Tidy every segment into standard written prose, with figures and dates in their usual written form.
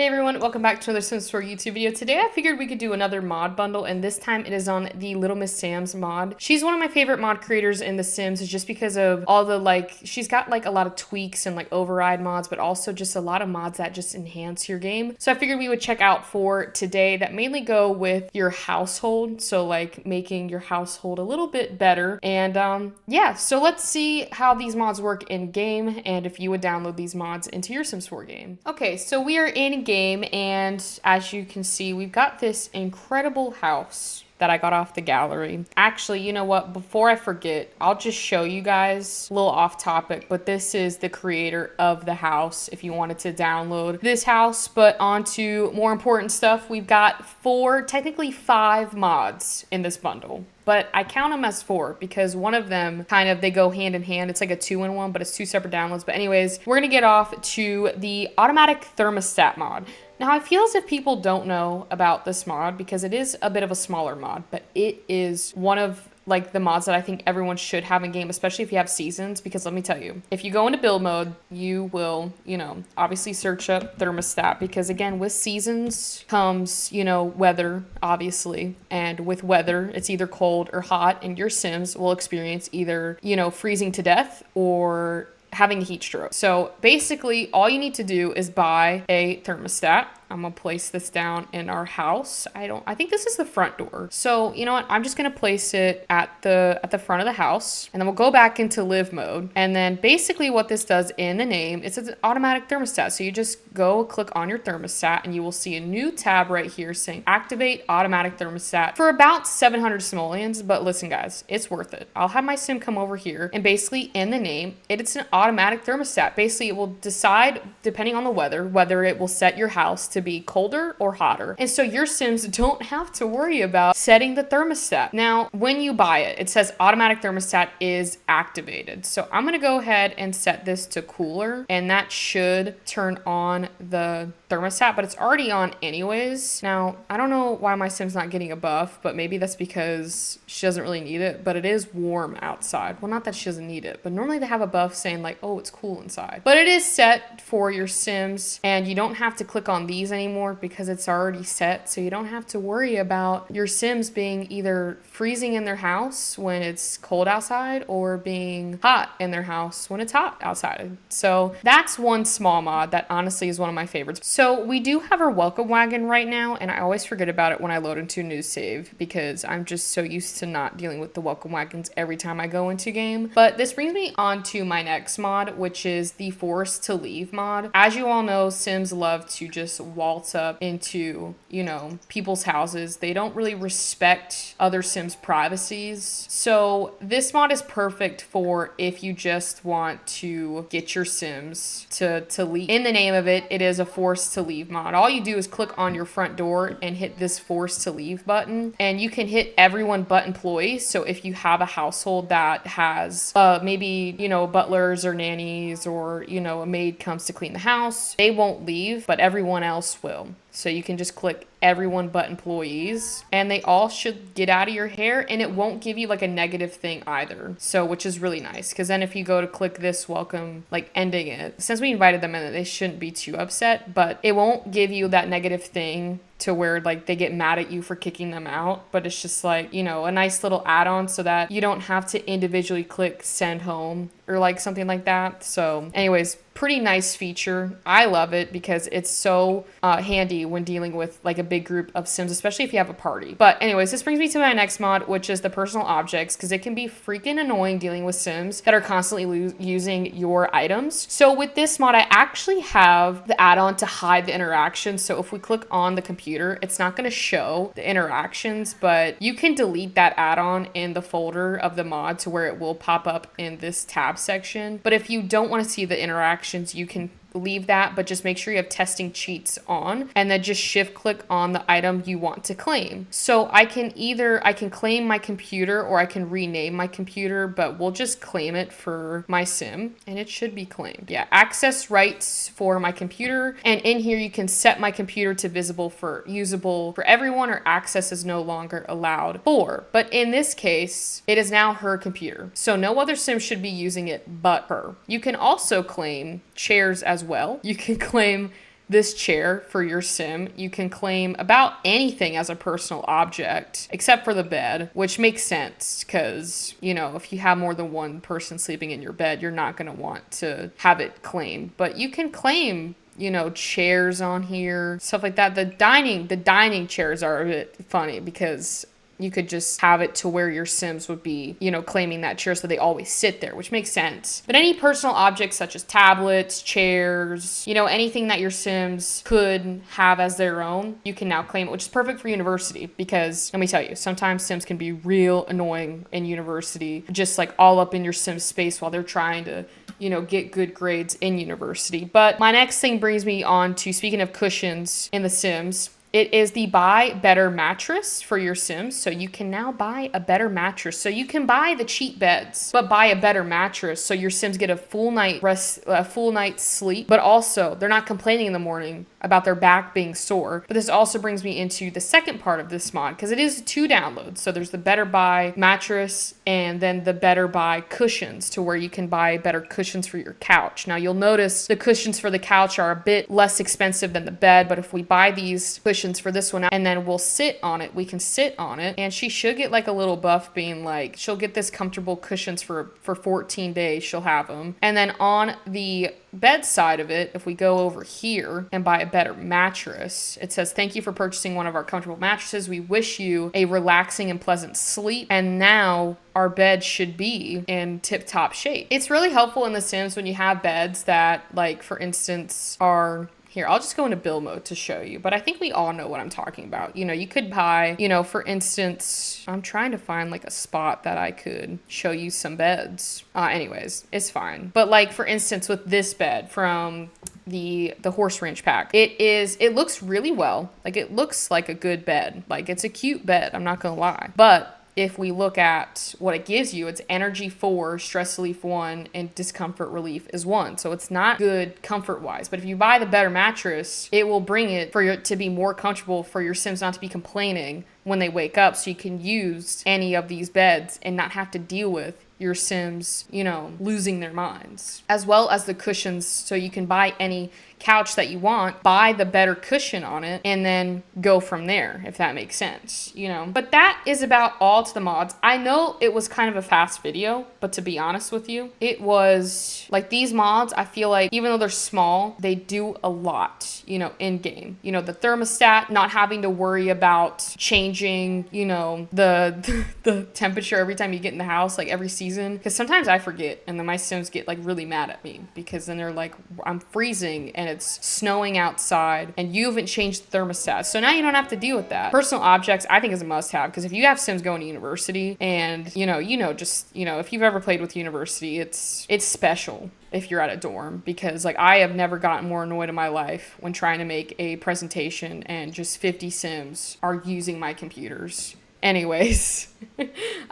Hey everyone, welcome back to another Sims 4 YouTube video. Today I figured we could do another mod bundle, and this time it is on the Littlemssam mod. She's one of my favorite mod creators in The Sims just because of all the she's got a lot of tweaks and override mods, but also just a lot of mods that just enhance your game. So I figured we would check out for today that mainly go with your household. So making your household a little bit better. And yeah, so let's see how these mods work in game and if you would download these mods into your Sims 4 game. Okay, so we are in game, and as you can see, we've got this incredible house that I got off the gallery. Actually, you know what? Before I forget, I'll just show you guys a little off topic, but this is the creator of the house if you wanted to download this house. But on to more important stuff. We've got technically five mods in this bundle. But I count them as four because one of them they go hand in hand. It's like a 2-in-1, but it's two separate downloads. But anyways, we're gonna get off to the automatic thermostat mod. Now, I feel as if people don't know about this mod because it is a bit of a smaller mod, but it is one of the mods that I think everyone should have in game, especially if you have seasons, because let me tell you, if you go into build mode, you will, obviously search up thermostat, because again, with seasons comes, weather, obviously, and with weather, it's either cold or hot, and your Sims will experience either, freezing to death or having a heat stroke. So basically all you need to do is buy a thermostat. I'm gonna place this down in our house. I think this is the front door. So you know what? I'm just gonna place it at the front of the house, and then we'll go back into live mode. And then basically what this does in the name, it's an automatic thermostat. So you just go click on your thermostat and you will see a new tab right here saying activate automatic thermostat for about 700 simoleons. But listen guys, it's worth it. I'll have my sim come over here, and basically in the name, it's an automatic thermostat. Basically it will decide, depending on the weather, whether it will set your house to be colder or hotter. And so your Sims don't have to worry about setting the thermostat. Now, when you buy it, it says automatic thermostat is activated. So I'm gonna go ahead and set this to cooler, and that should turn on the thermostat, but it's already on anyways. Now, I don't know why my Sim's not getting a buff, but maybe that's because she doesn't really need it, but it is warm outside. Well, not that she doesn't need it, but normally they have a buff saying oh, it's cool inside. But it is set for your Sims, and you don't have to click on these anymore because it's already set. So you don't have to worry about your Sims being either freezing in their house when it's cold outside or being hot in their house when it's hot outside. So that's one small mod that honestly is one of my favorites. So we do have our welcome wagon right now, and I always forget about it when I load into a new save because I'm just so used to not dealing with the welcome wagons every time I go into game. But this brings me on to my next mod, which is the forced to leave mod. As you all know, Sims love to just waltz up into, people's houses. They don't really respect other Sims' privacies. So this mod is perfect for if you just want to get your Sims to leave. In the name of it, it is a forced to leave mod. All you do is click on your front door and hit this forced to leave button, and you can hit everyone but employees. So if you have a household that has maybe, butlers or nannies, or, a maid comes to clean the house, they won't leave, but everyone else will. So you can just click everyone but employees, and they all should get out of your hair, and it won't give you a negative thing either. So, which is really nice, because then if you go to click this welcome, ending it, since we invited them in, they shouldn't be too upset, but it won't give you that negative thing to where they get mad at you for kicking them out. But it's just a nice little add-on so that you don't have to individually click send home or something like that. So anyways, pretty nice feature. I love it because it's so handy when dealing with a big group of Sims, especially if you have a party. But anyways, this brings me to my next mod, which is the personal objects, because it can be freaking annoying dealing with Sims that are constantly using your items. So with this mod, I actually have the add-on to hide the interactions. So if we click on the computer, it's not going to show the interactions, but you can delete that add-on in the folder of the mod to where it will pop up in this tab section. But if you don't want to see the interactions, you can leave that, but just make sure you have testing cheats on, and then just shift click on the item you want to claim. So I can claim my computer, or I can rename my computer, but we'll just claim it for my Sim, and it should be claimed. Yeah, access rights for my computer, and in here you can set my computer to usable for everyone, or access is no longer allowed for. But in this case, it is now her computer, so no other Sim should be using it but her. You can also claim chairs as well. You can claim this chair for your sim, you can claim about anything as a personal object, except for the bed, which makes sense because, you know, if you have more than one person sleeping in your bed, you're not going to want to have it claimed. But you can claim, you know, chairs on here, stuff like that. The dining chairs are a bit funny because you could just have it to where your Sims would be, you know, claiming that chair so they always sit there, which makes sense. But any personal objects such as tablets, chairs, you know, anything that your Sims could have as their own, you can now claim it, which is perfect for university because, let me tell you, sometimes Sims can be real annoying in university, just like all up in your Sims space while they're trying to, you know, get good grades in university. But my next thing brings me on to, speaking of cushions in The Sims, it is the buy better mattress for your Sims. So you can now buy a better mattress. So you can buy the cheap beds, but buy a better mattress so your Sims get a full night rest, a full night's sleep. But also, they're not complaining in the morning about their back being sore. But this also brings me into the second part of this mod because it is 2 downloads. So there's the better buy mattress and then the better buy cushions, to where you can buy better cushions for your couch. Now you'll notice the cushions for the couch are a bit less expensive than the bed, but if we buy these cushions for this one and then we'll sit on it, we can sit on it, and she should get like a little buff being like, she'll get this comfortable cushions for 14 days, she'll have them. And then on the bed side of it, if we go over here and buy a better mattress, it says, thank you for purchasing one of our comfortable mattresses. We wish you a relaxing and pleasant sleep. And now our bed should be in tip-top shape. It's really helpful in The Sims when you have beds that, like, for instance, are... Here, I'll just go into build mode to show you, but I think we all know what I'm talking about. You know, you could buy, you know, for instance, I'm trying to find like a spot that I could show you some beds. Anyways, it's fine. But like, for instance, with this bed from the horse ranch pack, it looks really well. Like, it looks like a good bed. Like, it's a cute bed, I'm not gonna lie. But if we look at what it gives you, it's energy 4, stress relief 1, and discomfort relief is 1. So it's not good comfort wise. But if you buy the better mattress, it will bring it for it to be more comfortable for your Sims not to be complaining when they wake up. So you can use any of these beds and not have to deal with your Sims, you know, losing their minds. As well as the cushions, so you can buy any couch that you want, buy the better cushion on it, and then go from there, if that makes sense, you know. But that is about all to the mods. I know it was kind of a fast video, but to be honest with you, it was like, these mods, I feel like even though they're small, they do a lot, you know, in game. You know, the thermostat, not having to worry about changing, you know, the temperature every time you get in the house, like every season, because sometimes I forget and then my Sims get like really mad at me because then they're like, I'm freezing and it's snowing outside and you haven't changed the thermostat. So now you don't have to deal with that. Personal objects, I think, is a must have, because if you have Sims going to university and, you know, just, you know, if you've ever played with university, it's special if you're at a dorm, because like, I have never gotten more annoyed in my life when trying to make a presentation and just 50 Sims are using my computers. Anyways,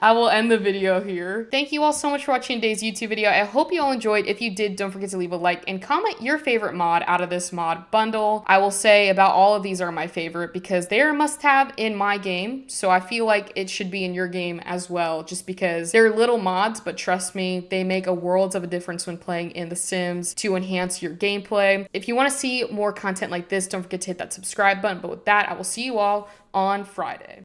I will end the video here. Thank you all so much for watching today's YouTube video. I hope you all enjoyed. If you did, don't forget to leave a like and comment your favorite mod out of this mod bundle. I will say about all of these are my favorite because they're a must-have in my game. So I feel like it should be in your game as well, just because they're little mods, but trust me, they make a world of a difference when playing in The Sims to enhance your gameplay. If you want to see more content like this, don't forget to hit that subscribe button. But with that, I will see you all on Friday.